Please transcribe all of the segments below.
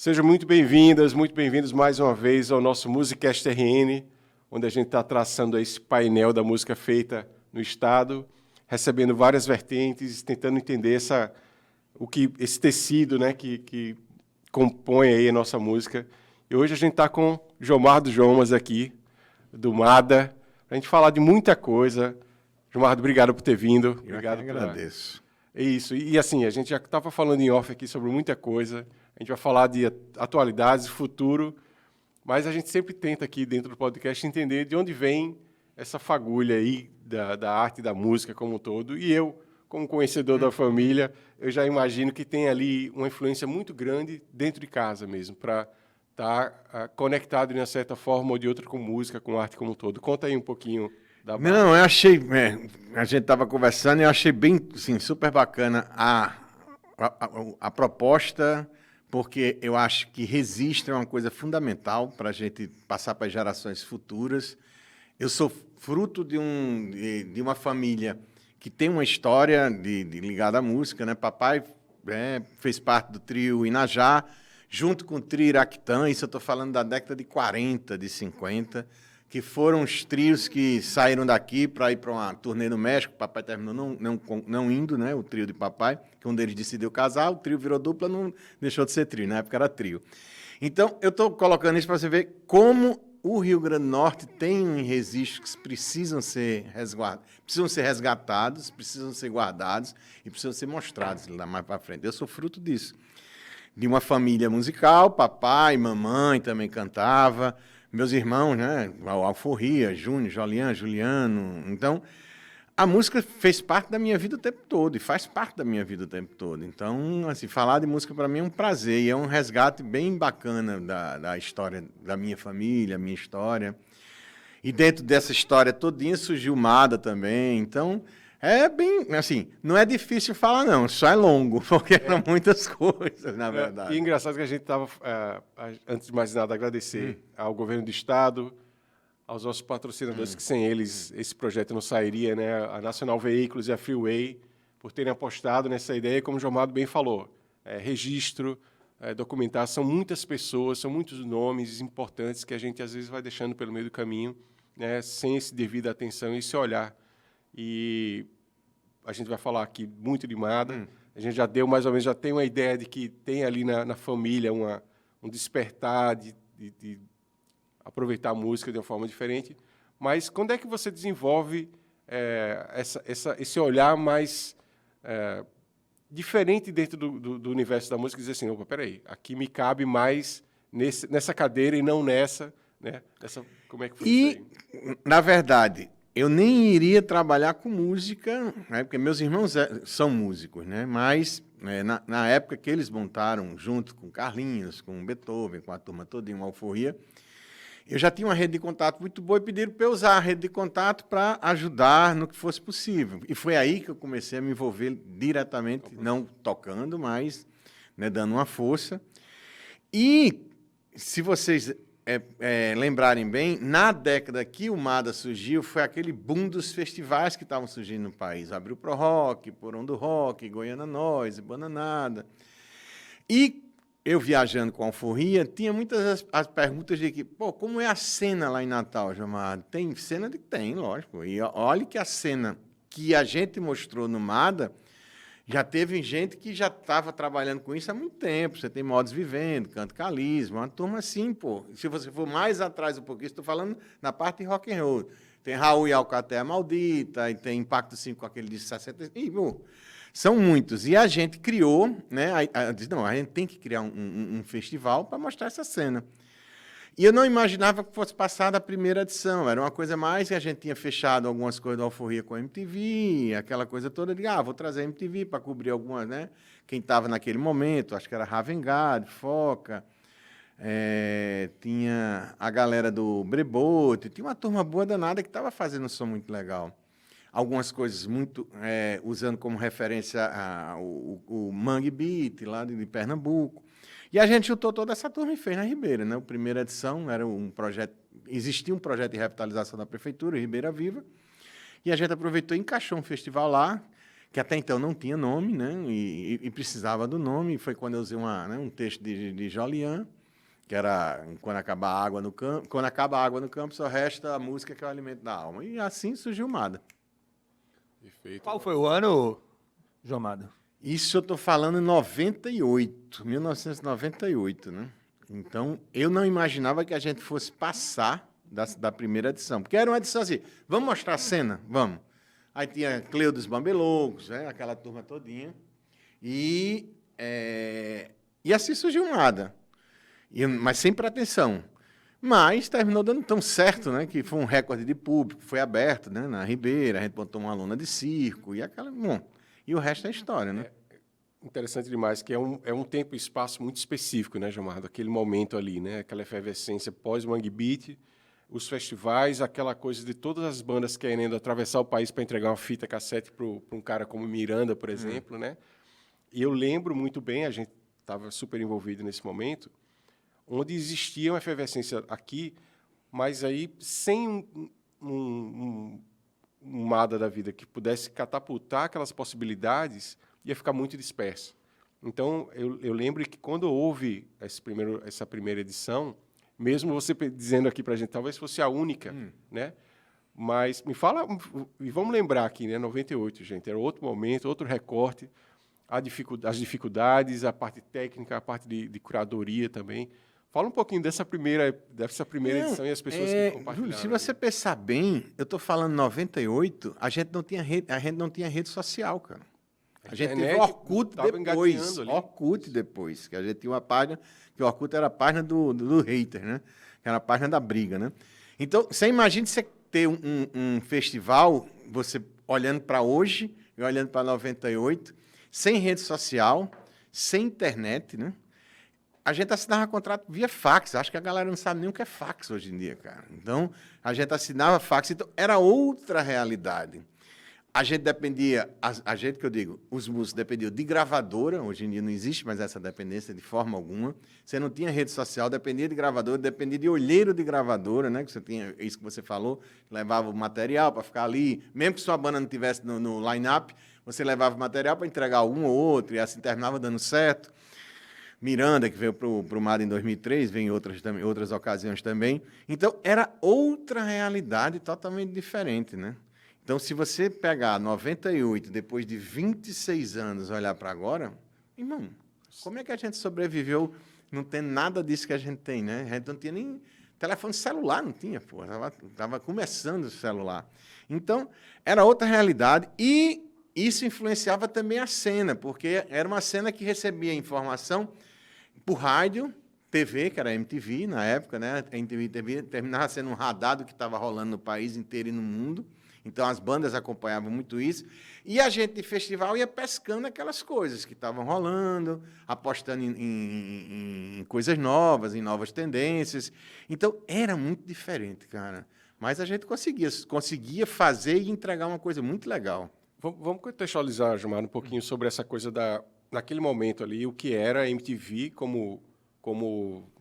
Sejam muito bem-vindas, muito bem-vindos mais uma vez ao nosso Musicast RN, onde a gente está traçando esse painel da música feita no Estado, recebendo várias vertentes, tentando entender esse tecido, né, que compõe aí a nossa música. E hoje a gente está com Jomar do Jomas aqui, do MADA, para a gente falar de muita coisa. Jomar, obrigado por ter vindo. Obrigado. Eu agradeço. É isso. E assim, a gente já estava falando em off aqui sobre muita coisa. A gente vai falar de atualidades, futuro, mas a gente sempre tenta aqui dentro do podcast entender de onde vem essa fagulha aí da arte e da música como um todo. E eu, como conhecedor da família, eu já imagino que tem ali uma influência muito grande dentro de casa mesmo, para estar conectado de uma certa forma ou de outra com música, com arte como um todo. Conta aí um pouquinho da base. Não, eu achei... a gente estava conversando e eu achei bem, assim, super bacana a proposta, porque eu acho que registro é uma coisa fundamental para a gente passar para as gerações futuras. Eu sou fruto de uma família que tem uma história ligada à música, né? Papai fez parte do trio Inajá, junto com o trio Iraquitã, isso eu estou falando da década de 40, de 50, que foram os trios que saíram daqui para ir para uma turnê no México. Papai terminou não indo, né? O trio de papai, que um deles decidiu casar, o trio virou dupla, não deixou de ser trio, na época era trio. Então, eu estou colocando isso para você ver como o Rio Grande do Norte tem registros que precisam ser resgatados, precisam ser guardados e precisam ser mostrados lá mais para frente. Eu sou fruto disso. De uma família musical, papai, mamãe também cantava, meus irmãos, né? Alforria, Júnior, Jolian, Juliano. Então, a música fez parte da minha vida o tempo todo e faz parte da minha vida o tempo todo. Então, assim, falar de música para mim é um prazer e é um resgate bem bacana da história da minha família, minha história. E dentro dessa história todinha surgiu o MADA também. Então, é bem, assim, não é difícil falar não, só é longo, porque são muitas coisas, na verdade. E engraçado que a gente estava, antes de mais nada, agradecer ao governo do Estado, aos nossos patrocinadores, que sem eles esse projeto não sairia, né? A Nacional Veículos e a Freeway, por terem apostado nessa ideia, como o Jomado bem falou, registro, documentar, são muitas pessoas, são muitos nomes importantes que a gente às vezes vai deixando pelo meio do caminho, né? Sem esse devido atenção e esse olhar. E a gente vai falar aqui muito de MADA, a gente já deu mais ou menos, já tem uma ideia de que tem ali na família um despertar de aproveitar a música de uma forma diferente, mas quando é que você desenvolve esse olhar mais diferente dentro do universo da música, e dizer assim, opa, peraí, aqui me cabe mais nessa cadeira e não nessa, né? Como é que foi isso aí? Na verdade, eu nem iria trabalhar com música, né? Porque meus irmãos são músicos, né? Mas na época que eles montaram, junto com Carlinhos, com Beethoven, com a turma toda em uma Alforria, eu já tinha uma rede de contato muito boa e pediram para eu usar a rede de contato para ajudar no que fosse possível. E foi aí que eu comecei a me envolver diretamente, não tocando, mas, né, dando uma força. E, se vocês lembrarem bem, na década que o MADA surgiu, foi aquele boom dos festivais que estavam surgindo no país. Abriu Pro Rock, Porão do Rock, Goiânia Noise, Bananada. E eu viajando com a Alforria, tinha muitas as perguntas de que, pô, como é a cena lá em Natal, Jomar? Tem cena? Tem, lógico. E olha que a cena que a gente mostrou no MADA, já teve gente que já estava trabalhando com isso há muito tempo. Você tem Modos Vivendo, Canto Calismo, uma turma assim, pô. Se você for mais atrás um pouquinho, estou falando na parte de rock and roll. Tem Raul e Alcatéia Maldita, e tem Impacto 5 com aquele de 60... E, pô, são muitos. E a gente criou, né? Não, a gente tem que criar um festival para mostrar essa cena. E eu não imaginava que fosse passar da primeira edição. Era uma coisa mais que a gente tinha fechado algumas coisas da Alforria com a MTV, aquela coisa toda de, vou trazer a MTV para cobrir algumas, né? Quem estava naquele momento, acho que era Ravengard, Foca, tinha a galera do Brebote, tinha uma turma boa danada que estava fazendo um som muito legal. Algumas coisas muito usando como referência o Mangue Beat, lá de Pernambuco. E a gente juntou toda essa turma e fez na Ribeira, né? A primeira edição era um projeto, existia um projeto de revitalização da prefeitura, Ribeira Viva, e a gente aproveitou e encaixou um festival lá, que até então não tinha nome, né? E precisava do nome. Foi quando eu usei um texto de Jolian, que era quando acaba a água no campo, quando acaba a água no campo, só resta a música, que é o alimento da alma. E assim surgiu o Mada. Perfeito. Qual foi o ano, João Amado? Isso eu estou falando em 98, 1998, né? Então, eu não imaginava que a gente fosse passar da primeira edição. Porque era uma edição assim, vamos mostrar a cena? Vamos. Aí tinha Cleo dos Bambelocos, né? Aquela turma todinha. E assim surgiu o Mada. Mas sem pretensão. Mas terminou dando tão certo, né? Que foi um recorde de público, foi aberto, né? Na Ribeira, a gente botou uma aluna de circo, e o resto é história, né? Interessante demais, que é um tempo e espaço muito específico, né, Gilmar? Aquele momento ali, né? Aquela efervescência pós-Mangue Beat, os festivais, aquela coisa de todas as bandas querendo atravessar o país para entregar uma fita cassete para um cara como Miranda, por exemplo, né? E eu lembro muito bem, a gente estava super envolvido nesse momento, onde existia uma efervescência aqui, mas aí sem um Mada da vida que pudesse catapultar aquelas possibilidades, ia ficar muito disperso. Então, eu lembro que quando houve essa primeira edição, mesmo você dizendo aqui para a gente, talvez fosse a única, né? Mas me fala, e vamos lembrar aqui, né? 98, gente, era outro momento, outro recorte, as dificuldades, a parte técnica, a parte de curadoria também. Fala um pouquinho dessa primeira edição e as pessoas que compartilharam. Júlio, se você pensar bem, eu estou falando 98, a gente não tinha rede social, cara. A gente teve o Orkut depois, que a gente tinha uma página, que o Orkut era a página do hater, né? Que era a página da briga, né? Então, você imagina você ter um festival, você olhando para hoje e olhando para 98, sem rede social, sem internet, né? A gente assinava contrato via fax. Acho que a galera não sabe nem o que é fax hoje em dia, cara. Então, a gente assinava fax. Então, era outra realidade. A gente dependia, a gente que eu digo, os músicos dependiam de gravadora. Hoje em dia não existe mais essa dependência de forma alguma. Você não tinha rede social, dependia de gravadora, dependia de olheiro de gravadora, né? Que você tinha, isso que você falou, levava o material para ficar ali. Mesmo que sua banda não tivesse no line-up, você levava o material para entregar um ou outro, e assim terminava dando certo. Miranda, que veio para o Mada em 2003, veio em outras ocasiões também. Então, era outra realidade totalmente diferente, né? Então, se você pegar 98, depois de 26 anos, olhar para agora, irmão, como é que a gente sobreviveu? Não tem nada disso que a gente tem, né? A gente não tinha nem telefone celular, não tinha, pô. Estava começando o celular. Então, era outra realidade e isso influenciava também a cena, porque era uma cena que recebia informação por rádio, TV, que era a MTV na época, né? A MTV terminava sendo um radar do que estava rolando no país inteiro e no mundo. Então, as bandas acompanhavam muito isso. E a gente de festival ia pescando aquelas coisas que estavam rolando, apostando em coisas novas, em novas tendências. Então, era muito diferente, cara. Mas a gente conseguia fazer e entregar uma coisa muito legal. Vamos contextualizar, Gilmar, um pouquinho sobre essa coisa naquele momento ali, o que era a MTV como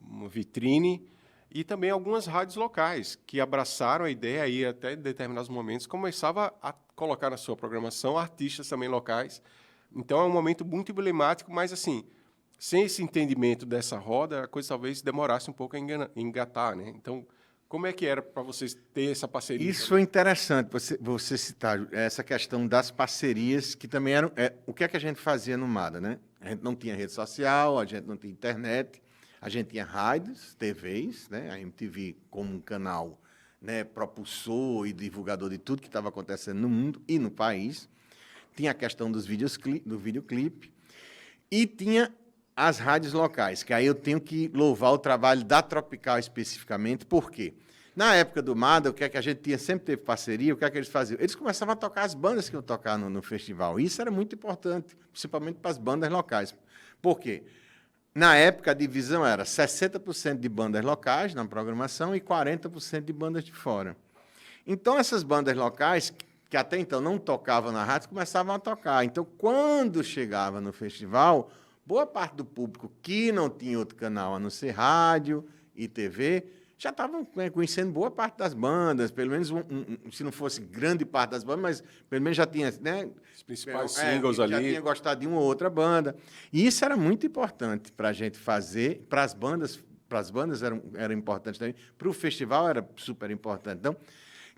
uma vitrine e também algumas rádios locais que abraçaram a ideia e até em determinados momentos começava a colocar na sua programação artistas também locais. Então é um momento muito emblemático, mas assim, sem esse entendimento dessa roda, a coisa talvez demorasse um pouco a engatar, né? Então, como é que era para vocês ter essa parceria? Isso é interessante você citar essa questão das parcerias, que também eram... o que é que a gente fazia no Mada, né? A gente não tinha rede social, a gente não tinha internet, a gente tinha rádios, TVs, né? A MTV como um canal, né, propulsor e divulgador de tudo que estava acontecendo no mundo e no país. Tinha a questão do videoclipe e tinha as rádios locais, que aí eu tenho que louvar o trabalho da Tropical especificamente, por quê? Na época do Mada, o que é que a gente sempre teve parceria, o que é que eles faziam? Eles começavam a tocar as bandas que iam tocar no festival. Isso era muito importante, principalmente para as bandas locais. Por quê? Na época, a divisão era 60% de bandas locais na programação e 40% de bandas de fora. Então, essas bandas locais, que até então não tocavam na rádio, começavam a tocar. Então, quando chegava no festival, boa parte do público que não tinha outro canal a não ser rádio e TV, já estavam, né, conhecendo boa parte das bandas, pelo menos, se não fosse grande parte das bandas, mas pelo menos já tinha, né, Os principais singles já ali. tinha gostado de uma ou outra banda. E isso era muito importante para a gente fazer, para as bandas era importante também, para o festival era super importante. Então,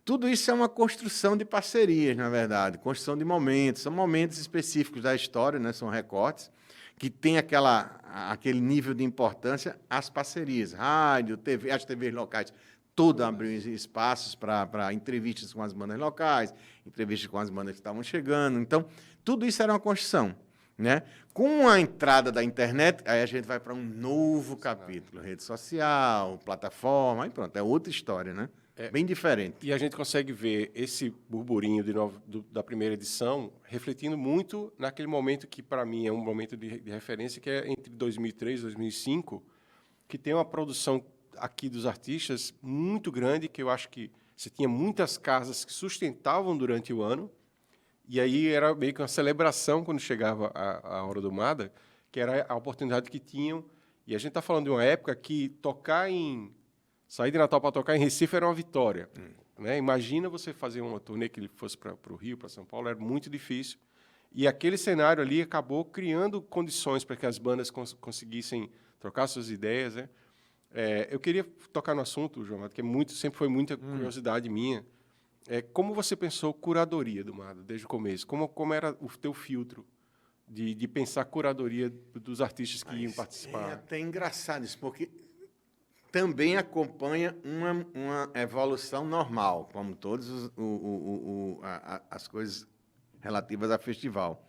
tudo isso é uma construção de parcerias, na verdade, construção de momentos, são momentos específicos da história, né, são recortes, que tem aquele nível de importância, as parcerias, rádio, TV, as TVs locais, tudo abriu espaços para entrevistas com as bandas locais, entrevistas com as bandas que estavam chegando. Então, tudo isso era uma construção, né? Com a entrada da internet, aí a gente vai para um novo capítulo, rede social, plataforma, aí pronto, é outra história, né? Bem diferente. E a gente consegue ver esse burburinho da primeira edição refletindo muito naquele momento que, para mim, é um momento de referência, que é entre 2003 e 2005, que tem uma produção aqui dos artistas muito grande, que eu acho que você tinha muitas casas que sustentavam durante o ano, e aí era meio que uma celebração quando chegava a Hora do Mada, que era a oportunidade que tinham. E a gente está falando de uma época que sair de Natal para tocar em Recife era uma vitória. Né? Imagina você fazer uma turnê que fosse para o Rio, para São Paulo, era muito difícil. E aquele cenário ali acabou criando condições para que as bandas conseguissem trocar suas ideias. Né? Eu queria tocar no assunto, João, que sempre foi muita curiosidade minha. Como você pensou curadoria do Mada desde o começo? Como era o teu filtro de pensar curadoria dos artistas que iam participar? É até engraçado isso, porque também acompanha uma evolução normal, como todas as coisas relativas a festival.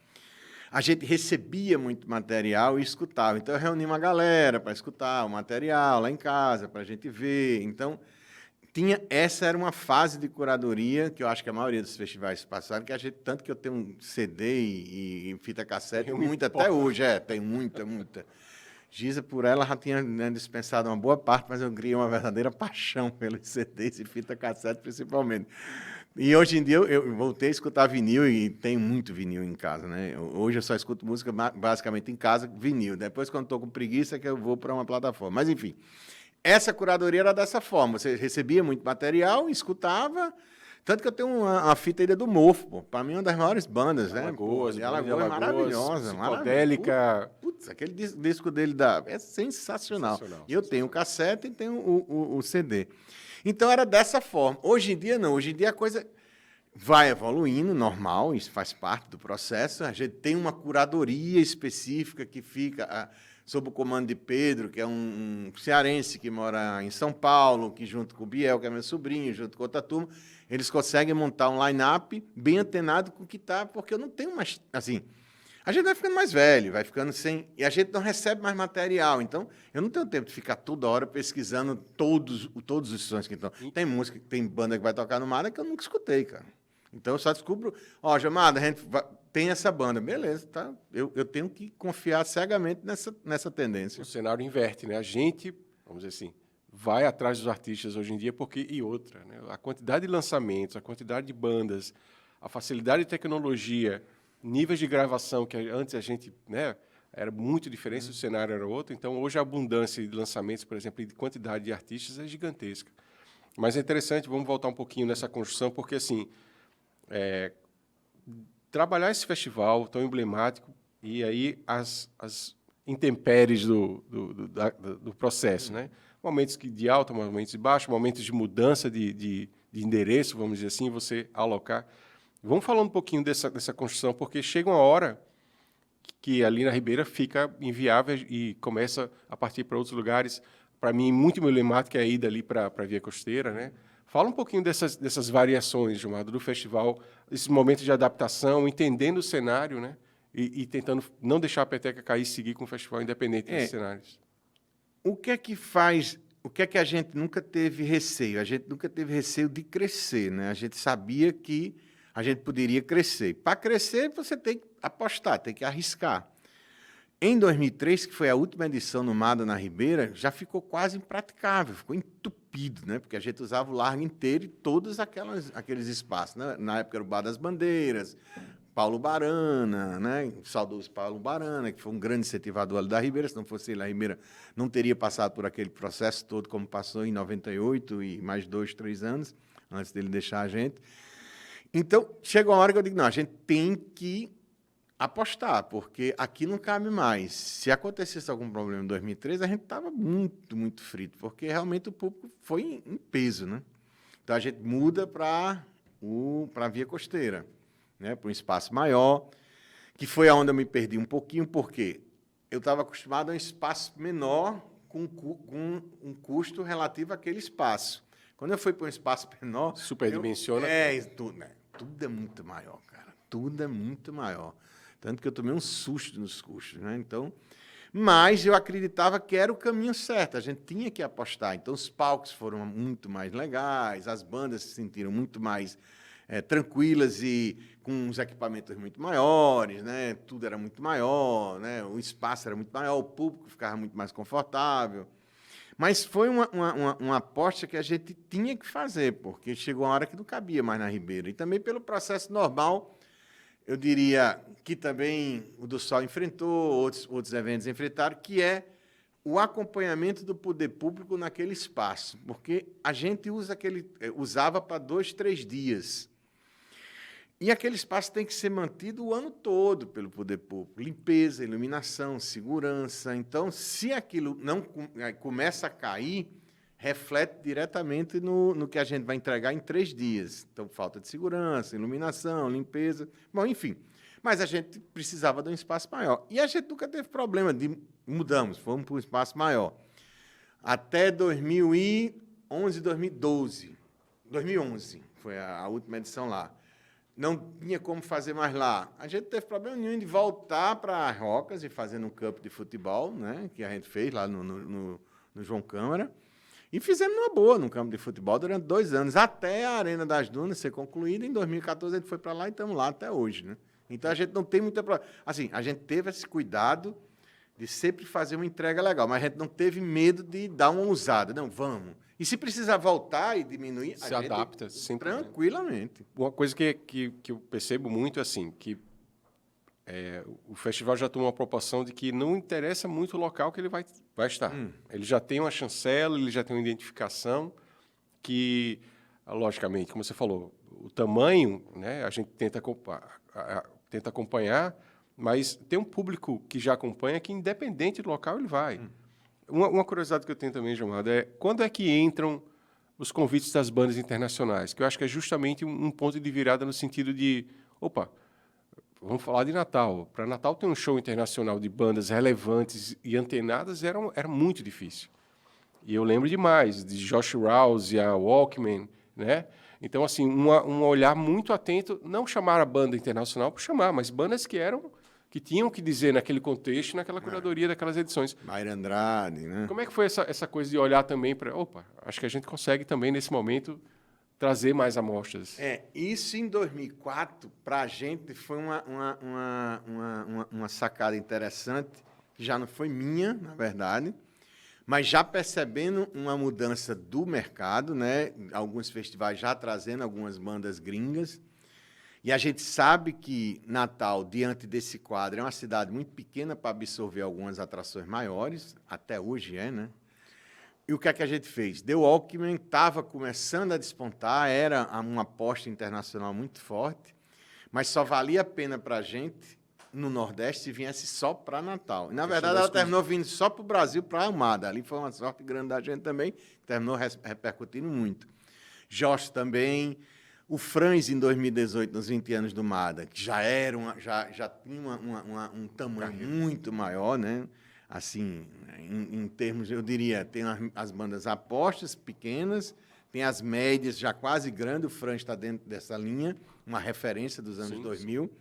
A gente recebia muito material e escutava. Então, eu reunia uma galera para escutar o material lá em casa, para a gente ver. Então, essa era uma fase de curadoria que eu acho que a maioria dos festivais passaram, tanto que eu tenho um CD e fita cassete, muita até hoje, tem muita. Giza, por ela, já tinha, né, dispensado uma boa parte, mas eu criei uma verdadeira paixão pelos CDs e fita cassete, principalmente. E hoje em dia eu voltei a escutar vinil e tenho muito vinil em casa, né? Hoje eu só escuto música basicamente em casa, vinil. Depois, quando estou com preguiça, que eu vou para uma plataforma. Mas, enfim, essa curadoria era dessa forma. Você recebia muito material, escutava. Tanto que eu tenho uma fita ainda do Mofo, pô. Para mim, é uma das maiores bandas, né? Alagoas, Alagoas é maravilhosa. Psicodélica. Putz, aquele disco dele é sensacional. E eu tenho o cassete e tenho o CD. Então, era dessa forma. Hoje em dia, não. Hoje em dia, a coisa vai evoluindo, normal, isso faz parte do processo. A gente tem uma curadoria específica que fica sob o comando de Pedro, que é um cearense que mora em São Paulo, que junto com o Biel, que é meu sobrinho, junto com outra turma, eles conseguem montar um line-up bem antenado com o que está, porque eu não tenho mais, assim, a gente vai ficando mais velho, vai ficando sem, e a gente não recebe mais material, então eu não tenho tempo de ficar toda hora pesquisando todos os sons que estão. Tem música, tem banda que vai tocar no Mada que eu nunca escutei, cara. Então eu só descubro, Jamada, a gente tem essa banda, beleza, tá? Eu tenho que confiar cegamente nessa tendência. O cenário inverte, né? A gente, vamos dizer assim, vai atrás dos artistas hoje em dia e outra, né? A quantidade de lançamentos, a quantidade de bandas, a facilidade de tecnologia, níveis de gravação que antes a gente, né, era muito diferente, o cenário era outro. Então hoje a abundância de lançamentos, por exemplo, e de quantidade de artistas é gigantesca. Mas é interessante, vamos voltar um pouquinho nessa construção, porque assim, trabalhar esse festival tão emblemático e aí as intempéries do processo, né? Momentos de alta, momentos de baixo, momentos de mudança de endereço, vamos dizer assim, você alocar. Vamos falar um pouquinho dessa construção, porque chega uma hora que ali na Ribeira fica inviável e começa a partir para outros lugares. Para mim, muito emblemático é a ida ali para a Via Costeira, né? Fala um pouquinho dessas variações, Gilmar, do festival, esses momentos de adaptação, entendendo o cenário, né? E tentando não deixar a peteca cair e seguir com o festival independente desses cenários. O que é que a gente nunca teve receio? A gente nunca teve receio de crescer, né? A gente sabia que a gente poderia crescer. Para crescer, você tem que apostar, tem que arriscar. Em 2003, que foi a última edição no Mada na Ribeira, já ficou quase impraticável, ficou entupido, né? Porque a gente usava o largo inteiro e todos aqueles espaços, né? Na época era o Bar das Bandeiras, Paulo Barana, né? O saudoso Paulo Barana, que foi um grande incentivador ali da Ribeira. Se não fosse ele, a Ribeira não teria passado por aquele processo todo como passou em 98 e mais 2, 3 anos, antes dele deixar a gente. Então, chegou uma hora que eu digo, não, a gente tem que apostar, porque aqui não cabe mais. Se acontecesse algum problema em 2013, a gente estava muito, muito frito, porque realmente o público foi em peso, né? Então, a gente muda para a via costeira, né? Para um espaço maior, que foi onde eu me perdi um pouquinho, porque eu estava acostumado a um espaço menor com um custo relativo àquele espaço. Quando eu fui para um espaço menor... Superdimensiona. Tudo é muito maior, cara. Tudo é muito maior. Tanto que eu tomei um susto nos custos, né? Então, mas eu acreditava que era o caminho certo. A gente tinha que apostar. Então, os palcos foram muito mais legais, as bandas se sentiram muito mais tranquilas e com os equipamentos muito maiores, né? Tudo era muito maior, né? O espaço era muito maior, o público ficava muito mais confortável. Mas foi uma aposta que a gente tinha que fazer, porque chegou uma hora que não cabia mais na Ribeira. E também pelo processo normal, eu diria que também o do Sol enfrentou, outros eventos enfrentaram, que é o acompanhamento do poder público naquele espaço. Porque a gente usava para 2, 3 dias. E aquele espaço tem que ser mantido o ano todo pelo poder público. Limpeza, iluminação, segurança. Então, se aquilo não começa a cair, reflete diretamente no que a gente vai entregar em 3 dias. Então, falta de segurança, iluminação, limpeza. Bom, enfim. Mas a gente precisava de um espaço maior. E a gente nunca teve problema de... Mudamos, fomos para um espaço maior. Até 2011, 2012. 2011 foi a última edição lá. Não tinha como fazer mais lá. A gente teve problema nenhum de voltar para Rocas e fazer um campo de futebol, né, que a gente fez lá no João Câmara. E fizemos numa boa no campo de futebol durante 2 anos, até a Arena das Dunas ser concluída. Em 2014 a gente foi para lá e estamos lá até hoje, né? Então a gente não tem muita... Assim, a gente teve esse cuidado de sempre fazer uma entrega legal, mas a gente não teve medo de dar uma ousada. Não, vamos. E se precisar voltar e diminuir, se adapta, sim, tranquilamente. Uma coisa que eu percebo muito é assim, que o festival já tomou uma proporção de que não interessa muito o local que ele vai estar. Ele já tem uma chancela, ele já tem uma identificação que, logicamente, como você falou, o tamanho, né, a gente tenta acompanhar, mas tem um público que já acompanha que, independente do local, ele vai. Uma curiosidade que eu tenho também, Gilmar, é quando é que entram os convites das bandas internacionais? Que eu acho que é justamente um ponto de virada no sentido de, opa, vamos falar de Natal. Para Natal ter um show internacional de bandas relevantes e antenadas era muito difícil. E eu lembro demais de Josh Rouse, a Walkman, né? Então, assim, um olhar muito atento, não chamar a banda internacional por chamar, mas bandas que tinham que dizer naquele contexto, naquela curadoria daquelas edições. Mayra Andrade, né? Como é que foi essa coisa de olhar também para... Opa, acho que a gente consegue também, nesse momento, trazer mais amostras. Isso em 2004, para a gente, foi uma sacada interessante, que já não foi minha, na verdade, mas já percebendo uma mudança do mercado, né? Alguns festivais já trazendo algumas bandas gringas. E a gente sabe que Natal, diante desse quadro, é uma cidade muito pequena para absorver algumas atrações maiores, até hoje né? E o que é que a gente fez? The Walkman estava começando a despontar, era uma aposta internacional muito forte, mas só valia a pena para a gente, no Nordeste, se viesse só para Natal. E, na verdade, ela terminou vindo só para o Brasil, para a Almada. Ali foi uma sorte grande da gente também, terminou repercutindo muito. Josh também... O Franz, em 2018, nos 20 anos do MADA, que já tinha um tamanho muito maior, né? Assim, em termos, eu diria, tem as bandas apostas pequenas, tem as médias já quase grandes, o Franz está dentro dessa linha, uma referência dos anos 2000.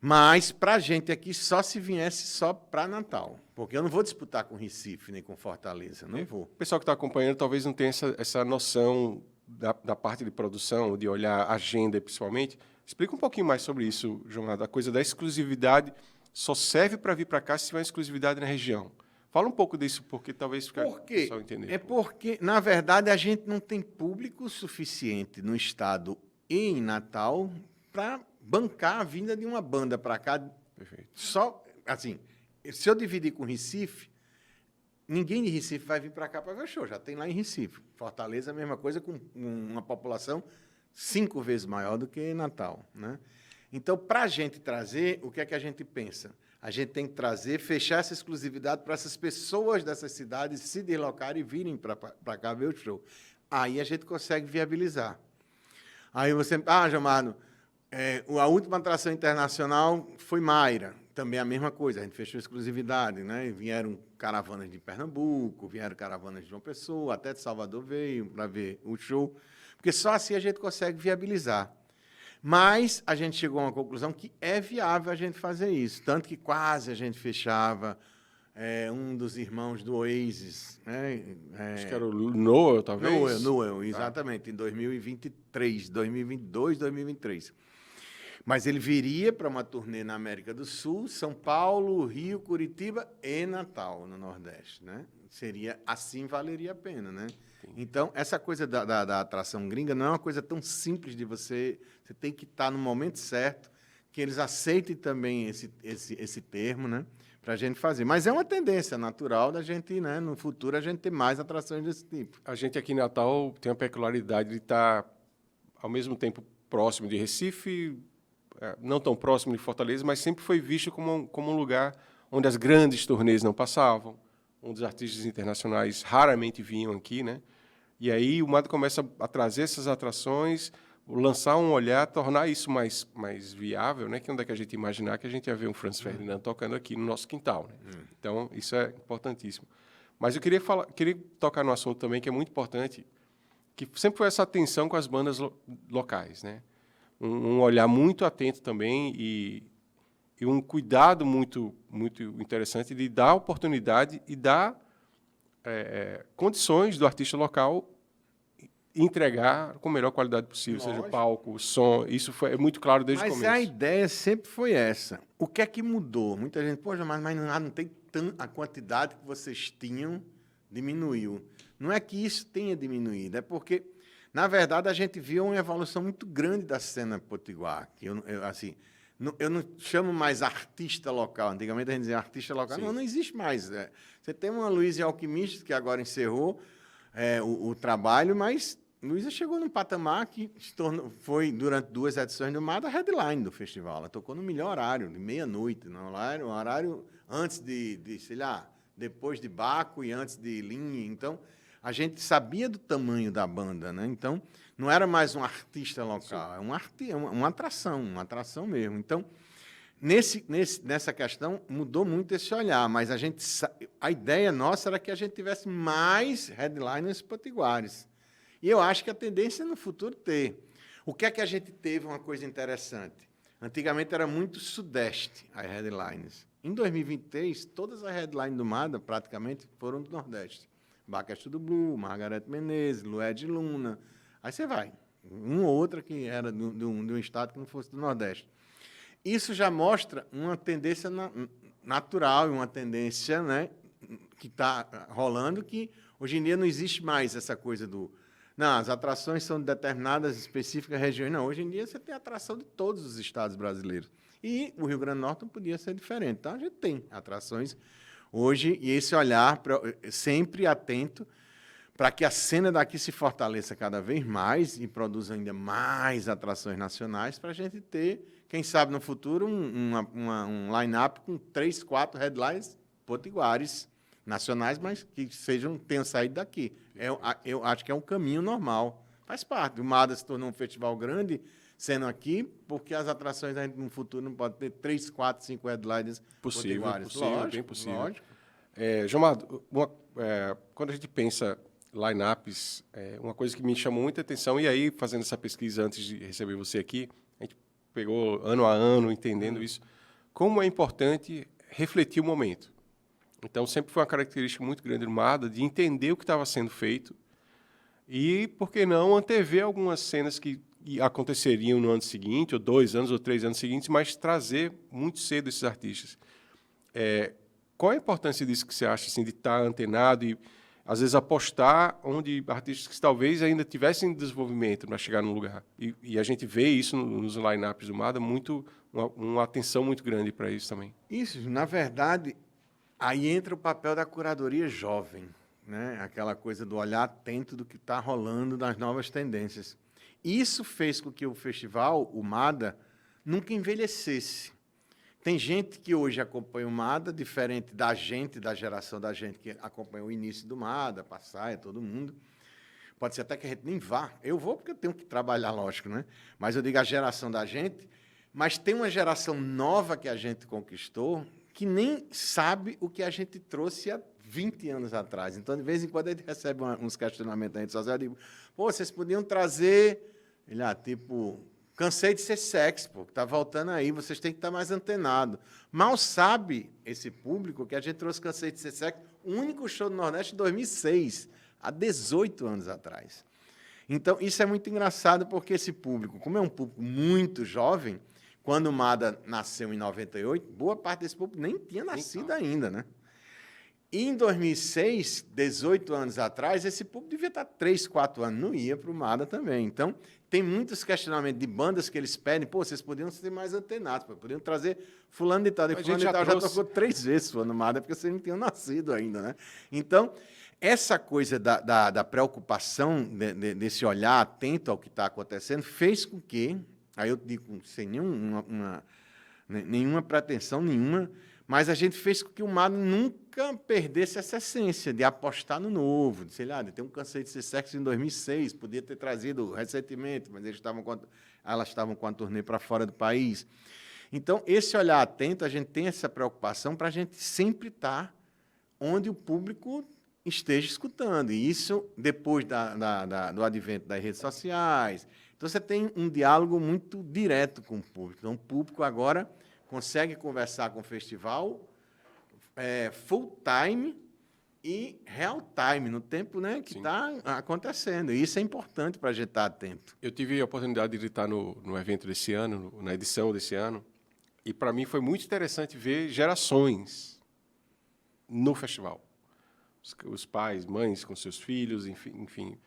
Mas, para a gente aqui, só se viesse só para Natal, porque eu não vou disputar com Recife, nem com Fortaleza, não vou. O pessoal que está acompanhando talvez não tenha essa noção... Da parte de produção, de olhar a agenda, principalmente. Explica um pouquinho mais sobre isso, João, da coisa da exclusividade. Só serve para vir para cá se tiver exclusividade na região. Fala um pouco disso, porque talvez o pessoal entender. É porque, na verdade, a gente não tem público suficiente no estado e em Natal para bancar a vinda de uma banda para cá. Perfeito. Só, assim, se eu dividir com Recife, ninguém de Recife vai vir para cá para ver o show, já tem lá em Recife. Fortaleza, a mesma coisa, com uma população 5 vezes maior do que Natal, né? Então, para a gente trazer, o que é que a gente pensa? A gente tem que trazer, fechar essa exclusividade para essas pessoas dessas cidades se deslocarem e virem para cá ver o show. Aí a gente consegue viabilizar. Aí você... Gilmar, a última atração internacional foi Mayra. Também a mesma coisa, a gente fechou a exclusividade, né? Vieram caravanas de Pernambuco, vieram caravanas de João Pessoa, até de Salvador veio para ver o show, porque só assim a gente consegue viabilizar. Mas a gente chegou a uma conclusão que é viável a gente fazer isso, tanto que quase a gente fechava um dos irmãos do Oasis, né? Acho que era o Noel, talvez? Noel, exatamente, em 2023, 2022, 2023. Mas ele viria para uma turnê na América do Sul, São Paulo, Rio, Curitiba e Natal, no Nordeste, né? Seria assim, valeria a pena, né? Sim. Então, essa coisa da atração gringa não é uma coisa tão simples de você... Você tem que estar no momento certo, que eles aceitem também esse termo, né? Para a gente fazer. Mas é uma tendência natural da gente, né? No futuro, a gente ter mais atrações desse tipo. A gente aqui em Natal tem a peculiaridade de estar, ao mesmo tempo, próximo de Recife... não tão próximo de Fortaleza, mas sempre foi visto como um lugar onde as grandes turnês não passavam, onde os artistas internacionais raramente vinham aqui, né? E aí o MADA começa a trazer essas atrações, lançar um olhar, tornar isso mais viável, né? Que onde é que a gente imaginar que a gente ia ver um Franz Ferdinand tocando aqui no nosso quintal, né? Então, isso é importantíssimo. Mas eu queria tocar no assunto também, que é muito importante, que sempre foi essa atenção com as bandas locais, né? Um olhar muito atento também e um cuidado muito interessante de dar oportunidade e dar condições do artista local entregar com a melhor qualidade possível, Lógico. seja palco, som, isso é muito claro desde o Mas começo. a ideia sempre foi essa. O que é que mudou? Muita gente, poxa, mas não tem a quantidade que vocês tinham diminuiu. Não é que isso tenha diminuído, é porque... Na verdade, a gente viu uma evolução muito grande da cena potiguar. Que eu não chamo mais artista local. Antigamente a gente dizia artista local. Não existe mais. Você tem uma Luísa Alquimista, que agora encerrou o trabalho, mas Luísa chegou num patamar que foi, durante 2 edições do MADA, a headline do festival. Ela tocou no melhor horário, de meia-noite, no horário antes sei lá, depois de Baco e antes de Linha. Então... A gente sabia do tamanho da banda, né? Então, não era mais um artista local, é uma atração mesmo. Então, nessa questão, mudou muito esse olhar, mas a ideia nossa era que a gente tivesse mais headliners potiguares. E eu acho que a tendência é no futuro ter. O que é que a gente teve uma coisa interessante? Antigamente era muito sudeste as headliners. Em 2023, todas as headlines do MADA praticamente foram do Nordeste. Bacaxi do Blue, Margareth Menezes, Lued Luna. Aí você vai. Uma ou outra que era de um estado que não fosse do Nordeste. Isso já mostra uma tendência natural, uma tendência, né, que está rolando, que hoje em dia não existe mais essa coisa do... Não, as atrações são de determinadas específicas regiões. Não, hoje em dia você tem atração de todos os estados brasileiros. E o Rio Grande do Norte não podia ser diferente. Então, a gente tem atrações... Hoje, e esse olhar sempre atento para que a cena daqui se fortaleça cada vez mais e produza ainda mais atrações nacionais para a gente ter, quem sabe no futuro, um line-up com 3, 4 headlines potiguares nacionais, mas que tenham saído daqui. Eu acho que é um caminho normal. Faz parte. O MADA se tornou um festival grande, sendo aqui, porque as atrações a gente, no futuro não pode ter 3, 4, 5 headliners potiguares. Possível, bem possível. Lógico. João, quando a gente pensa line-ups, uma coisa que me chamou muita atenção, e aí, fazendo essa pesquisa antes de receber você aqui, a gente pegou ano a ano, entendendo isso, como é importante refletir o momento. Então, sempre foi uma característica muito grande do MADA de entender o que estava sendo feito e, por que não, antever algumas cenas que aconteceriam no ano seguinte, ou 2 anos, ou 3 anos seguintes, mas trazer muito cedo esses artistas. Qual a importância disso que você acha, assim, de estar antenado? E às vezes, apostar onde artistas que talvez ainda tivessem desenvolvimento para chegar no lugar. E a gente vê isso nos line-ups do MADA, uma atenção muito grande para isso também. Isso, na verdade, aí entra o papel da curadoria jovem, né? Aquela coisa do olhar atento do que está rolando nas novas tendências. Isso fez com que o festival, o MADA, nunca envelhecesse. Tem gente que hoje acompanha o MADA, diferente da gente, da geração da gente que acompanha o início do MADA, Passaia, todo mundo. Pode ser até que a gente nem vá. Eu vou porque eu tenho que trabalhar, lógico, né? Mas eu digo a geração da gente. Mas tem uma geração nova que a gente conquistou que nem sabe o que a gente trouxe há 20 anos atrás. Então, de vez em quando, a gente recebe uns questionamentos na rede social. Eu digo, pô, vocês podiam trazer... Ele, tipo... Cansei de ser sexy, pô, que está voltando aí, vocês têm que estar mais antenados. Mal sabe esse público que a gente trouxe Cansei de ser sexy, o único show do Nordeste em 2006, há 18 anos atrás. Então, isso é muito engraçado, porque esse público, como é um público muito jovem, quando o MADA nasceu em 98, boa parte desse público nem tinha nascido ainda, né? E em 2006, 18 anos atrás, esse público devia estar 3, 4 anos, não ia para o MADA também. Então, tem muitos questionamentos de bandas que eles pedem, pô, vocês podiam ser mais antenados, podiam trazer fulano de tal. E fulano de tal já tocou 3 vezes no MADA, porque vocês não tinham nascido ainda, né? Então, essa coisa da preocupação, desse olhar atento ao que está acontecendo, fez com que, aí eu digo sem nenhuma pretensão nenhuma, mas a gente fez com que o MADA nunca perdesse essa essência de apostar no novo, de, sei lá, de ter um Cansei de ser sexy em 2006, podia ter trazido recentemente, mas elas estavam com a turnê para fora do país. Então, esse olhar atento, a gente tem essa preocupação para a gente sempre estar onde o público esteja escutando. E isso depois do advento das redes sociais. Então, você tem um diálogo muito direto com o público. Então, o público agora consegue conversar com o festival full time e real time, no tempo, né, que está acontecendo. E isso é importante para a gente estar atento. Eu tive a oportunidade de estar no evento desse ano, na edição desse ano, e para mim foi muito interessante ver gerações no festival. Os pais, mães com seus filhos, enfim.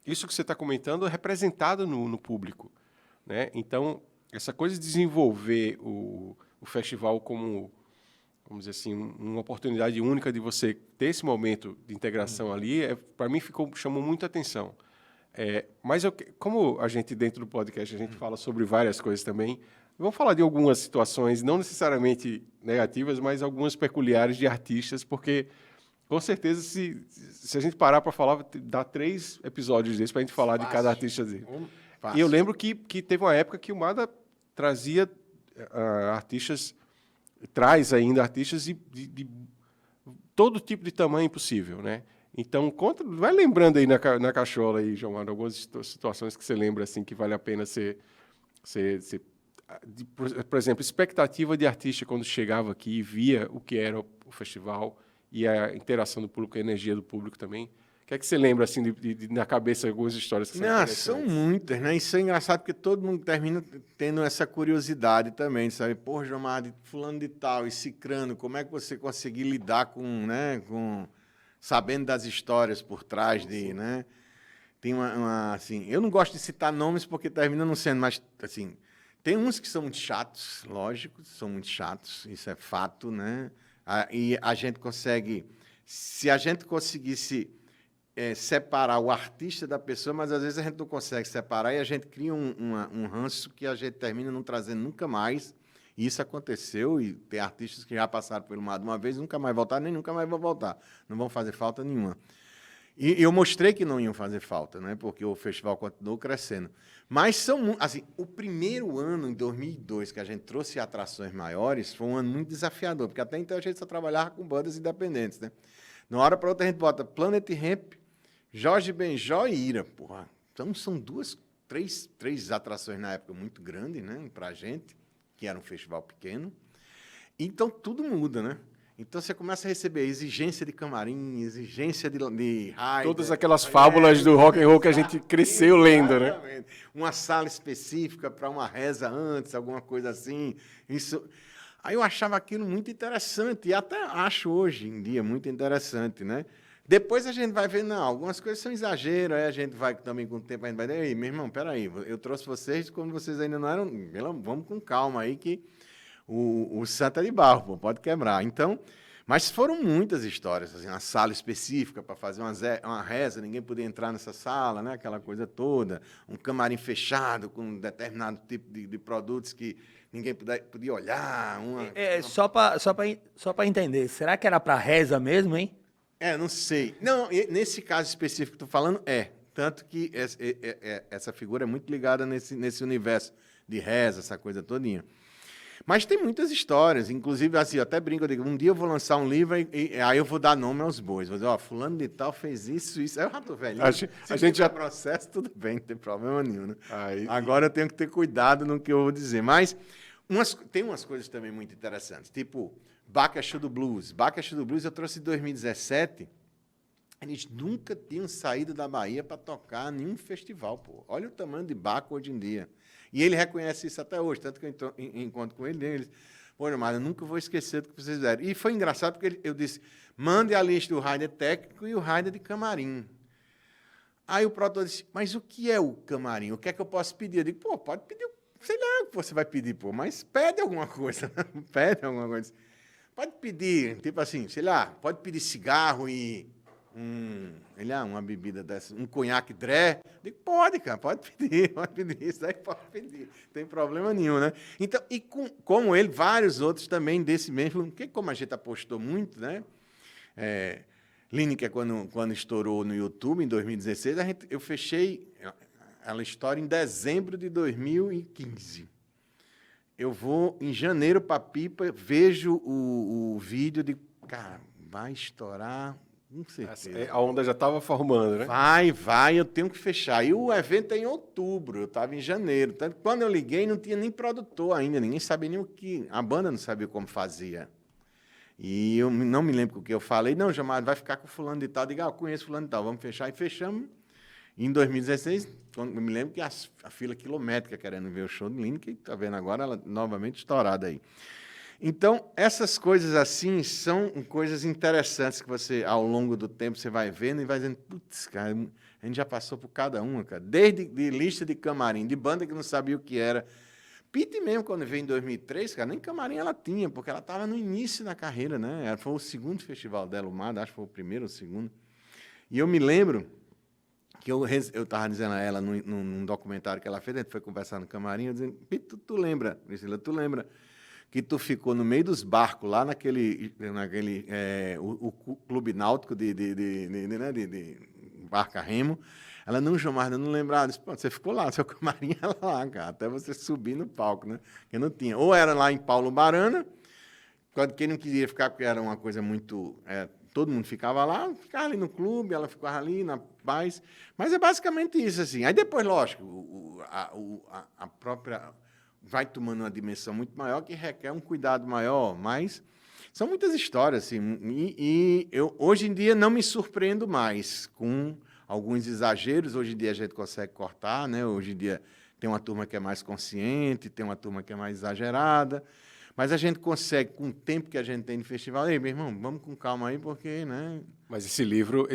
Isso que você está comentando é representado no público, né? Então, essa coisa de desenvolver o festival como, vamos dizer assim, uma oportunidade única de você ter esse momento de integração ali, para mim chamou muita atenção. Mas como a gente, dentro do podcast, a gente fala sobre várias coisas também, vamos falar de algumas situações, não necessariamente negativas, mas algumas peculiares de artistas, porque, com certeza, se a gente parar para falar, dá 3 episódios desses para a gente falar de cada artista dele. E eu lembro que teve uma época que o MADA trazia artistas, traz ainda artistas de todo tipo de tamanho possível, né? Então, vai lembrando aí na cachola, aí, João Mário, algumas situações que você lembra assim, que vale a pena por exemplo, expectativa de artista quando chegava aqui e via o que era o festival e a interação do público, a energia do público também. O que é que você lembra, assim, na cabeça, algumas histórias que são muitas, né? Isso é engraçado, porque todo mundo termina tendo essa curiosidade também, sabe? Pô, João Mário, fulano de tal, e cicrano, como é que você conseguiu lidar sabendo das histórias por trás né? Tem assim, eu não gosto de citar nomes porque termina não sendo, mas, assim, tem uns que são muito chatos, lógico, são muito chatos, isso é fato, né? E a gente consegue, se a gente conseguisse separar o artista da pessoa, mas às vezes a gente não consegue separar e a gente cria um ranço que a gente termina não trazendo nunca mais. E isso aconteceu, e tem artistas que já passaram pelo MADA uma vez, nunca mais voltaram, nem nunca mais vão voltar. Não vão fazer falta nenhuma. E eu mostrei que não iam fazer falta, né? Porque o festival continuou crescendo. Mas assim, o primeiro ano, em 2002, que a gente trouxe atrações maiores, foi um ano muito desafiador, porque até então a gente só trabalhava com bandas independentes, né? De uma hora para outra a gente bota Planet Hemp, Jorge Benjó e Ira, porra. Então são três atrações na época muito grandes, né, para a gente, que era um festival pequeno. Então tudo muda, né? Então você começa a receber exigência de camarim, exigência de rider. Todas aquelas fábulas do rock and roll que a gente cresceu lendo, né? Uma sala específica para uma reza antes, alguma coisa assim. Isso. Aí eu achava aquilo muito interessante, e até acho hoje em dia muito interessante, né? Depois a gente vai ver, não, algumas coisas são exagero, aí a gente vai também com o tempo, a gente vai dizer, ei, meu irmão, peraí, eu trouxe vocês quando vocês ainda não eram, vamos com calma aí que o santo é de barro, pô, pode quebrar. Então, mas foram muitas histórias, assim, uma sala específica para fazer uma reza, ninguém podia entrar nessa sala, né, aquela coisa toda, um camarim fechado com um determinado tipo de produtos que ninguém podia olhar. Só para entender, será que era para reza mesmo, hein? Não sei. Não, nesse caso específico que estou falando, Tanto que essa figura é muito ligada nesse universo de reza, essa coisa todinha. Mas tem muitas histórias, inclusive, assim, eu até brinco, eu digo, um dia eu vou lançar um livro e aí eu vou dar nome aos bois. Vou dizer, ó, fulano de tal fez isso. Aí eu já tô velhinho. A gente já... processo, tudo bem, não tem problema nenhum, né? Agora eu tenho que ter cuidado no que eu vou dizer. Mas tem umas coisas também muito interessantes, tipo Bacaxu do Blues. Bacaxu do Blues eu trouxe em 2017. Eles nunca tinham saído da Bahia para tocar em nenhum festival, pô. Olha o tamanho de Baco hoje em dia. E ele reconhece isso até hoje, tanto que eu encontro com ele, pô, mas eu nunca vou esquecer do que vocês fizeram. E foi engraçado porque eu disse, mande a lista do rider técnico e o rider de camarim. Aí o produtor disse, mas o que é o camarim? O que é que eu posso pedir? Eu digo, pô, pode pedir, sei lá o que você vai pedir, pô, mas pede alguma coisa, pede alguma coisa. Pode pedir, tipo assim, sei lá, pode pedir cigarro e uma bebida dessa, um conhaque dré. Digo, pode, cara, pode pedir, isso aí pode pedir, não tem problema nenhum, né? Então, e como ele, vários outros também desse mesmo, porque como a gente apostou muito, né? Lineker, quando estourou no YouTube, em 2016, eu fechei a história em dezembro de 2015. Eu vou em janeiro para Pipa, vejo o vídeo de, cara, vai estourar, com certeza. A onda já estava formando, né? Vai, eu tenho que fechar. E o evento é em outubro, eu estava em janeiro. Tanto que quando eu liguei, não tinha nem produtor ainda, ninguém sabia nem o que, a banda não sabia como fazia. E eu não me lembro o que eu falei, não, Jamar, vai ficar com fulano de tal. Eu digo, eu conheço fulano de tal, vamos fechar. E fechamos. Em 2016, eu me lembro que a fila quilométrica querendo ver o show de Lineker, que está vendo agora, ela novamente estourada aí. Então, essas coisas assim são coisas interessantes que você, ao longo do tempo, você vai vendo e vai dizendo, putz, cara, a gente já passou por cada uma, cara. Desde de lista de camarim, de banda que não sabia o que era. Pete mesmo, quando veio em 2003, cara, nem camarim ela tinha, porque ela estava no início da carreira, né? Foi o segundo festival dela, o MADA, acho que foi o primeiro ou o segundo. E eu me lembro que eu estava dizendo a ela, num documentário que ela fez, a gente foi conversar no camarim, eu dizendo, Pete, tu lembra, Priscila, tu lembra que tu ficou no meio dos barcos, lá o clube náutico de barca remo. Ela, não, Gilmar, eu não lembrava disso. Você ficou lá, seu camarim era lá, cara, até você subir no palco, né? Porque não tinha. Ou era lá em Paulo Barana, quem não queria ficar, porque era uma coisa muito... todo mundo ficava lá, ficava ali no clube, ela ficava ali na paz. Mas é basicamente isso, assim. Aí depois, lógico, a própria... vai tomando uma dimensão muito maior, que requer um cuidado maior, mas são muitas histórias, assim, e eu, hoje em dia, não me surpreendo mais com alguns exageros. Hoje em dia a gente consegue cortar, né? Hoje em dia tem uma turma que é mais consciente, tem uma turma que é mais exagerada, mas a gente consegue, com o tempo que a gente tem de festival, ei, meu irmão, vamos com calma aí, porque, né? Mas esse livro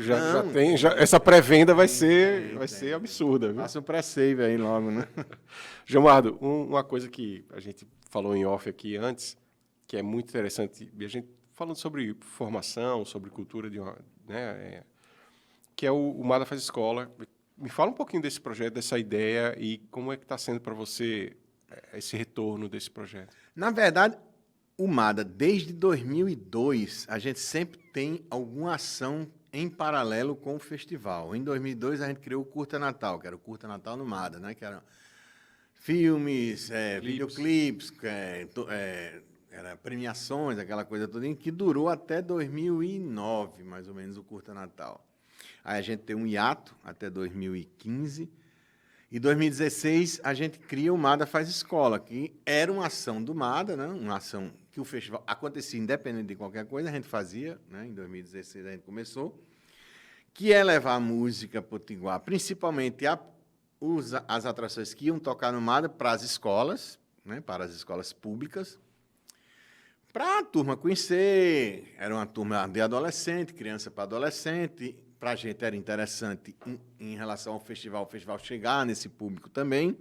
já tem, essa pré-venda vai ser absurda, viu? Faça um pré-save aí logo, né? Gilmardo, uma coisa que a gente falou em off aqui antes, que é muito interessante, e a gente falando sobre formação, sobre cultura que é o MADA Faz Escola. Me fala um pouquinho desse projeto, dessa ideia, e como é que está sendo para você esse retorno desse projeto. Na verdade, o MADA, desde 2002, a gente sempre tem alguma ação em paralelo com o festival. Em 2002, a gente criou o Curta Natal, que era o Curta Natal no MADA, né? Que eram filmes, videoclipes, era premiações, aquela coisa toda, que durou até 2009, mais ou menos, o Curta Natal. Aí a gente tem um hiato até 2015. Em 2016, a gente cria o MADA Faz Escola, que era uma ação do MADA, né? Uma ação que o festival acontecia independente de qualquer coisa, a gente fazia, né? Em 2016 a gente começou, que é levar a música potiguar, principalmente as atrações que iam tocar no MADA para as escolas, né? Para as escolas públicas, para a turma conhecer. Era uma turma de adolescente, criança para adolescente. Para a gente era interessante em relação ao festival chegar nesse público também.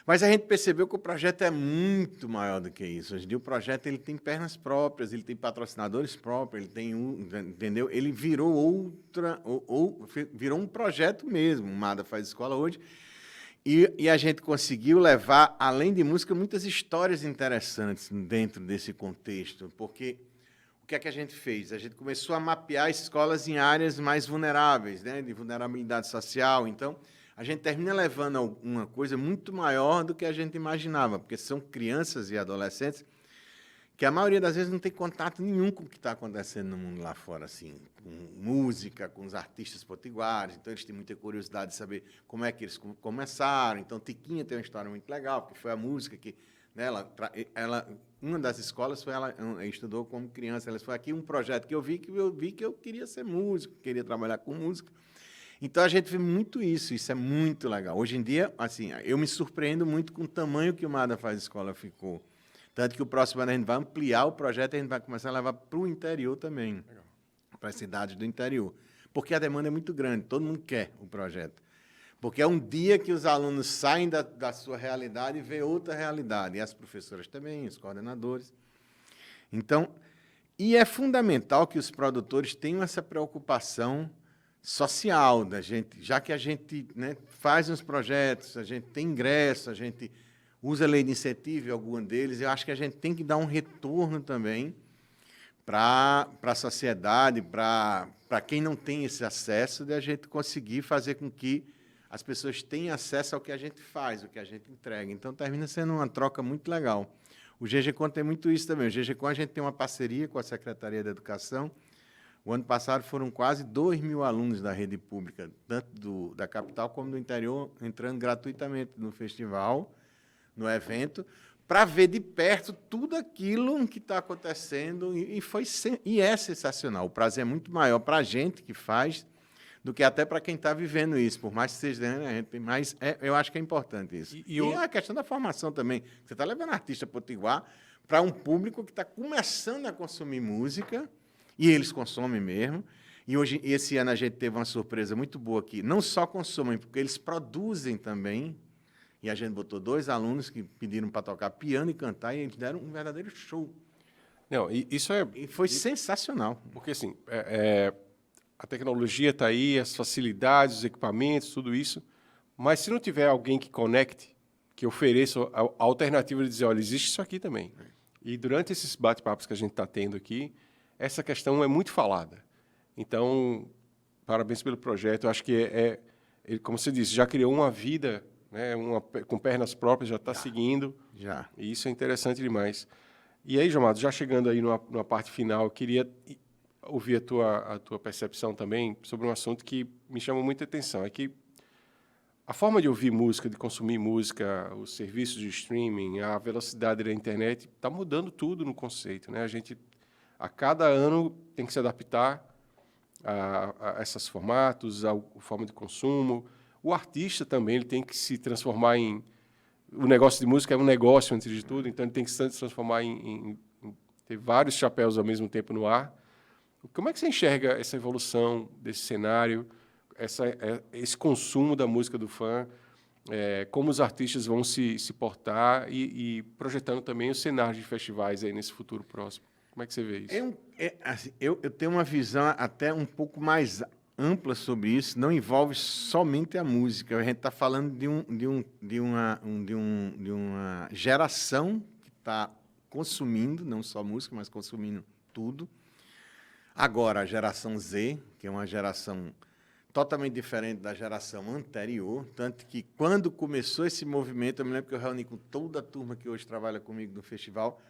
Mas a gente percebeu que o projeto é muito maior do que isso. Hoje em dia o projeto ele tem pernas próprias, ele tem patrocinadores próprios, ele tem entendeu? Ele virou virou um projeto mesmo. O Mada Faz Escola hoje. E a gente conseguiu levar, além de música, muitas histórias interessantes dentro desse contexto, porque o que é que a gente fez? A gente começou a mapear escolas em áreas mais vulneráveis, né, de vulnerabilidade social. Então, a gente termina levando uma coisa muito maior do que a gente imaginava, porque são crianças e adolescentes que a maioria das vezes não tem contato nenhum com o que está acontecendo no mundo lá fora, assim, com música, com os artistas potiguares. Então, eles têm muita curiosidade de saber como é que eles começaram. Então, Tiquinha tem uma história muito legal, porque foi a música que... Né, uma das escolas foi ela estudou como criança. Ela foi aqui um projeto que eu vi que eu queria ser músico, queria trabalhar com música. Então, a gente vê muito isso é muito legal. Hoje em dia, assim, eu me surpreendo muito com o tamanho que o Mada Faz Escola ficou. Tanto que o próximo ano a gente vai ampliar o projeto e a gente vai começar a levar para o interior também, para as cidades do interior. Porque a demanda é muito grande, todo mundo quer o projeto. Porque é um dia que os alunos saem da sua realidade e vê outra realidade. E as professoras também, os coordenadores. Então, e é fundamental que os produtores tenham essa preocupação social da gente, já que a gente, né, faz uns projetos, a gente tem ingresso, a gente usa a lei de incentivo em algum deles, eu acho que a gente tem que dar um retorno também para a sociedade, para quem não tem esse acesso, de a gente conseguir fazer com que as pessoas tenham acesso ao que a gente faz, o que a gente entrega. Então, termina sendo uma troca muito legal. O GGCon tem muito isso também. O GGCon, a gente tem uma parceria com a Secretaria da Educação. O ano passado foram quase 2.000 alunos da rede pública, tanto da capital como do interior, entrando gratuitamente no festival, no evento, para ver de perto tudo aquilo que está acontecendo, e é sensacional. O prazer é muito maior para a gente que faz do que até para quem está vivendo isso, por mais que seja, né, mas eu acho que é importante isso. E a questão da formação também. Você está levando artista potiguar para um público que está começando a consumir música, e eles consomem mesmo. E hoje, esse ano a gente teve uma surpresa muito boa aqui. Não só consomem, porque eles produzem também. E a gente botou 2 alunos que pediram para tocar piano e cantar, e eles deram um verdadeiro show. Não, isso é... E foi sensacional. Porque, assim, a tecnologia está aí, as facilidades, os equipamentos, tudo isso, mas se não tiver alguém que conecte, que ofereça a alternativa de dizer, olha, existe isso aqui também. E durante esses bate-papos que a gente está tendo aqui, essa questão é muito falada. Então, parabéns pelo projeto. Eu acho que ele, como você disse, já criou uma vida, né, com pernas próprias, já está seguindo. Já. E isso é interessante demais. E aí, João Amado, já chegando aí numa parte final, eu queria ouvir a tua percepção também sobre um assunto que me chama muita atenção. É que a forma de ouvir música, de consumir música, os serviços de streaming, a velocidade da internet, está mudando tudo no conceito, né? A gente, a cada ano, tem que se adaptar a esses formatos, à forma de consumo. O artista também ele tem que se transformar em... O negócio de música é um negócio, antes de tudo, então ele tem que se transformar em ter vários chapéus ao mesmo tempo no ar. Como é que você enxerga essa evolução desse cenário, esse consumo da música do fã, como os artistas vão se portar e projetando também os cenários de festivais aí nesse futuro próximo? Como é que você vê isso? Assim, eu tenho uma visão até um pouco mais ampla sobre isso, não envolve somente a música. A gente está falando de uma geração que está consumindo, não só música, mas consumindo tudo. Agora, a geração Z, que é uma geração totalmente diferente da geração anterior, tanto que, quando começou esse movimento, eu me lembro que eu reuni com toda a turma que hoje trabalha comigo no festival,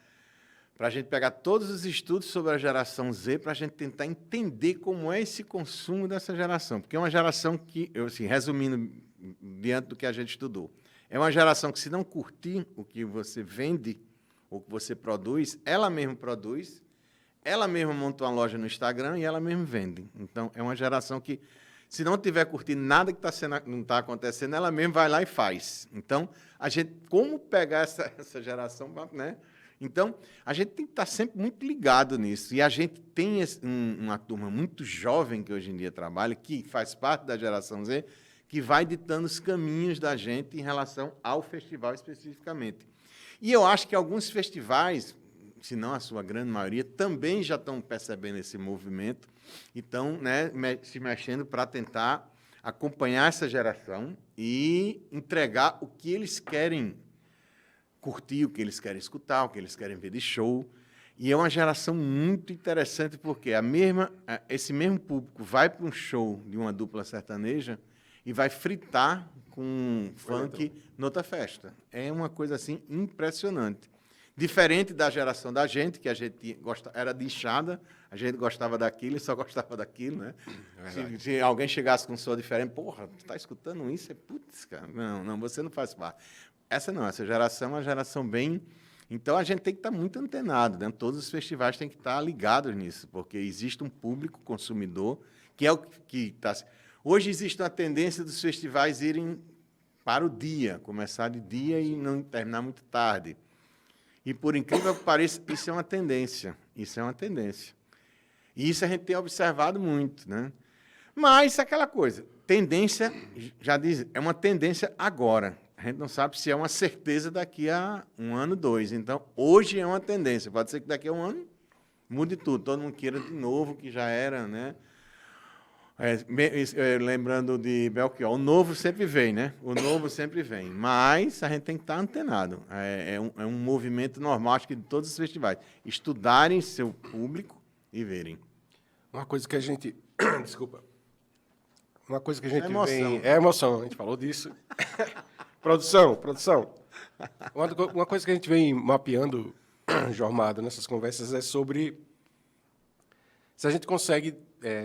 para a gente pegar todos os estudos sobre a geração Z, para a gente tentar entender como é esse consumo dessa geração. Porque é uma geração que, assim, resumindo, diante do que a gente estudou, é uma geração que, se não curtir o que você vende, ou que você produz, ela mesma produz, ela mesma monta uma loja no Instagram e ela mesma vende. Então, é uma geração que, se não tiver curtindo nada que não está acontecendo, ela mesma vai lá e faz. Então, a gente, como pegar essa geração, né, Então, a gente tem que estar sempre muito ligado nisso. E a gente tem uma turma muito jovem que hoje em dia trabalha, que faz parte da geração Z, que vai ditando os caminhos da gente em relação ao festival especificamente. E eu acho que alguns festivais, se não a sua grande maioria, também já estão percebendo esse movimento e estão, né, se mexendo para tentar acompanhar essa geração e entregar o que eles querem curtir, o que eles querem escutar, o que eles querem ver de show. E é uma geração muito interessante, porque esse mesmo público vai para um show de uma dupla sertaneja e vai fritar com funk noutra festa. É uma coisa assim impressionante. Diferente da geração da gente, que a gente era de enxada, a gente gostava daquilo e só gostava daquilo, né? Se alguém chegasse com um som diferente, porra, tu está escutando isso? Putz, cara, não, você não faz parte. Essa geração é uma geração bem... Então, a gente tem que estar muito antenado, né? Todos os festivais têm que estar ligados nisso, porque existe um público consumidor que é o que está... Hoje existe uma tendência dos festivais irem para o dia, começar de dia e não terminar muito tarde. E, por incrível que pareça, isso é uma tendência. Isso é uma tendência. E isso a gente tem observado muito, né? Mas, aquela coisa, tendência, já diz, é uma tendência agora. A gente não sabe se é uma certeza daqui a 1 ano, 2. Então, hoje é uma tendência. Pode ser que daqui a 1 ano mude tudo. Todo mundo queira de novo, que já era, né? Lembrando de Belchior, o novo sempre vem, né? O novo sempre vem. Mas a gente tem que estar antenado. É um movimento normal, acho que de todos os festivais. Estudarem seu público e verem. Uma coisa que a gente... Desculpa. Uma coisa que a gente emoção. vem... É emoção, a gente falou disso. Produção. Uma coisa que a gente vem mapeando, Jormado, nessas conversas, é sobre se a gente consegue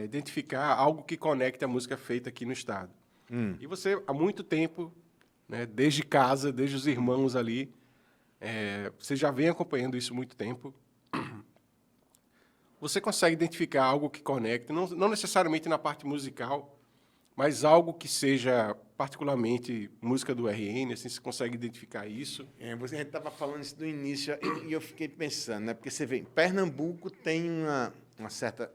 identificar algo que conecte a música feita aqui no Estado. E você, há muito tempo, né, desde casa, desde os irmãos ali, você já vem acompanhando isso há muito tempo. Você consegue identificar algo que conecte, não necessariamente na parte musical, mas algo que seja particularmente música do RN, assim, você consegue identificar isso? A gente estava falando isso no início e eu fiquei pensando, né? Porque você vê, Pernambuco tem uma certa...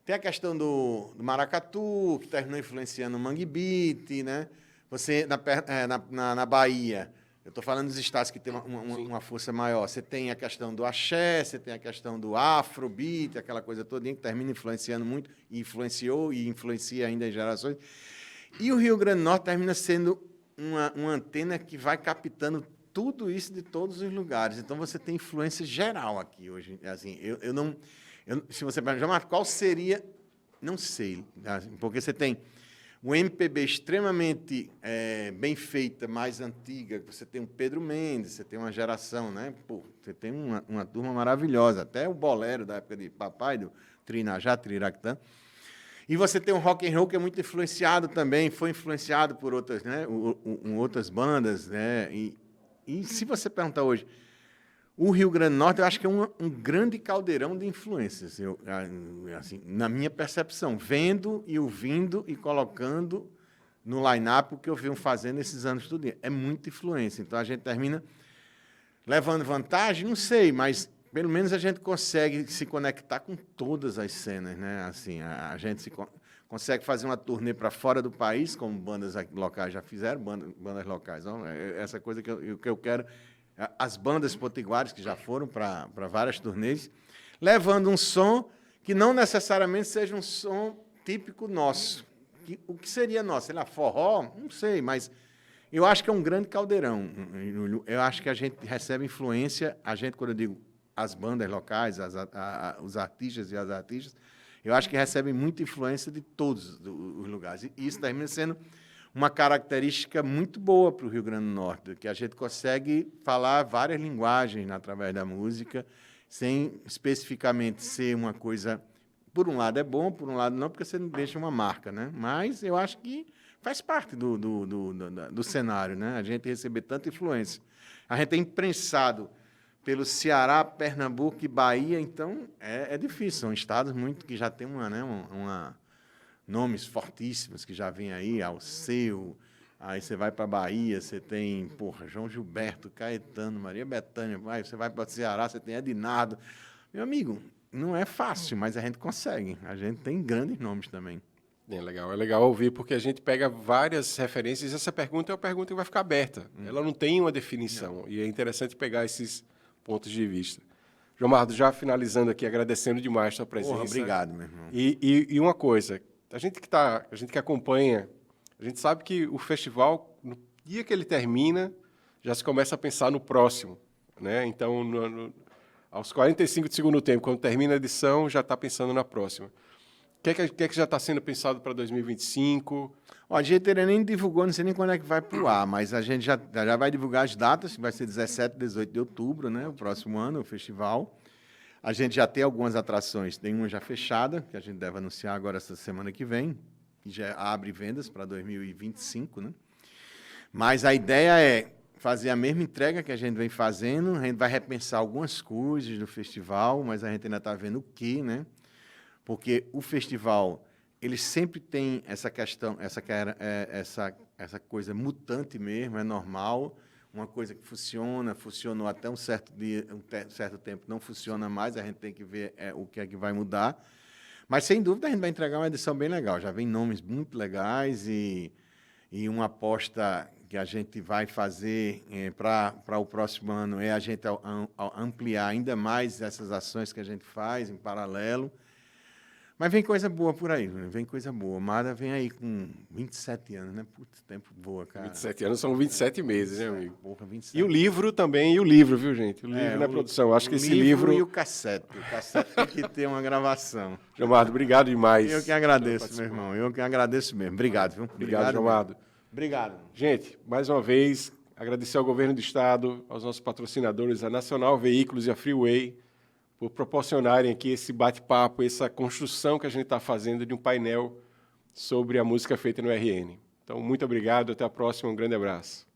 Tem a questão do maracatu, que terminou influenciando o mangue beat, né? Você, na Bahia, eu estou falando dos estados que têm uma força maior, você tem a questão do axé, você tem a questão do afrobeat, aquela coisa toda que termina influenciando muito, e influenciou e influencia ainda em gerações. E o Rio Grande do Norte termina sendo uma antena que vai captando tudo isso de todos os lugares. Então, você tem influência geral aqui hoje. Assim, se você perguntar, qual seria... Não sei, porque você tem uma MPB extremamente bem feita, mais antiga, você tem um Pedro Mendes, você tem uma geração, né? Pô, você tem uma turma maravilhosa, até o bolero da época de papai, do Trinajá, Triractã. E você tem um rock and roll que é muito influenciado também, foi influenciado por outras, né, outras bandas, né? E se você perguntar hoje, o Rio Grande do Norte, eu acho que é um grande caldeirão de influências, assim, na minha percepção, vendo e ouvindo e colocando no line-up o que eu venho fazendo esses anos tudo. É muita influência. Então, a gente termina levando vantagem, não sei, mas pelo menos a gente consegue se conectar com todas as cenas, né? Assim, a gente consegue fazer uma turnê para fora do país, como bandas locais já fizeram, bandas locais. Não? Essa coisa que eu quero... As bandas potiguares que já foram para várias turnês, levando um som que não necessariamente seja um som típico nosso. O que seria nosso? Sei lá, forró? Não sei, mas eu acho que é um grande caldeirão. Eu acho que a gente recebe influência, quando eu digo as bandas locais, os artistas e as artistas, eu acho que recebem muita influência de todos os lugares. E isso termina sendo uma característica muito boa para o Rio Grande do Norte, que a gente consegue falar várias linguagens através da música, sem especificamente ser uma coisa... Por um lado é bom, por um lado não, porque você não deixa uma marca, né? Mas eu acho que faz parte do cenário, né? A gente receber tanta influência. A gente é imprensado pelo Ceará, Pernambuco e Bahia, então é difícil. São estados muito que já têm nomes fortíssimos que já vêm aí, Alceu, Aí você vai para Bahia, você tem, porra, João Gilberto, Caetano, Maria Bethânia, você vai para o Ceará, você tem Edinardo. Meu amigo, não é fácil, mas a gente consegue. A gente tem grandes nomes também. É legal ouvir, porque a gente pega várias referências e essa pergunta é uma pergunta que vai ficar aberta. Ela não tem uma definição, e é interessante pegar esses pontos de vista. João Mardo, já finalizando aqui, agradecendo demais a sua presença. Porra, obrigado, meu irmão. E uma coisa, a gente que acompanha, a gente sabe que o festival, no dia que ele termina, já se começa a pensar no próximo, né? Então, aos 45 do segundo tempo, quando termina a edição, já está pensando na próxima. O que é que já está sendo pensado para 2025? Ó, a gente ainda nem divulgou, não sei nem quando é que vai pro ar, mas a gente já vai divulgar as datas, que vai ser 17 e 18 de outubro, né? O próximo ano, o festival. A gente já tem algumas atrações, tem uma já fechada, que a gente deve anunciar agora essa semana que vem, e já abre vendas para 2025, né? Mas a ideia é fazer a mesma entrega que a gente vem fazendo, a gente vai repensar algumas coisas do festival, mas a gente ainda está vendo o quê, né? Porque o festival, ele sempre tem essa questão, essa coisa mutante mesmo, é normal, uma coisa que funcionou até um certo tempo, não funciona mais, a gente tem que ver o que é que vai mudar. Mas, sem dúvida, a gente vai entregar uma edição bem legal. Já vem nomes muito legais e uma aposta que a gente vai fazer para o próximo ano é a gente ampliar ainda mais essas ações que a gente faz em paralelo. Mas vem coisa boa por aí, né? Vem coisa boa. Mara vem aí com 27 anos, né? Putz, tempo voa, cara. 27 anos são 27 meses, né, amigo? Porra, 27. E o livro também, viu, gente? O livro na produção. Acho que esse livro... E o cassete. O cassete tem que ter uma gravação. João Mardo, obrigado demais. Eu que agradeço, meu irmão. Eu que agradeço mesmo. Obrigado, viu? Obrigado, João Mardo. Obrigado. Gente, mais uma vez, agradecer ao Governo do Estado, aos nossos patrocinadores, a Nacional Veículos e a Freeway, por proporcionarem aqui esse bate-papo, essa construção que a gente está fazendo de um painel sobre a música feita no RN. Então, muito obrigado, até a próxima, um grande abraço.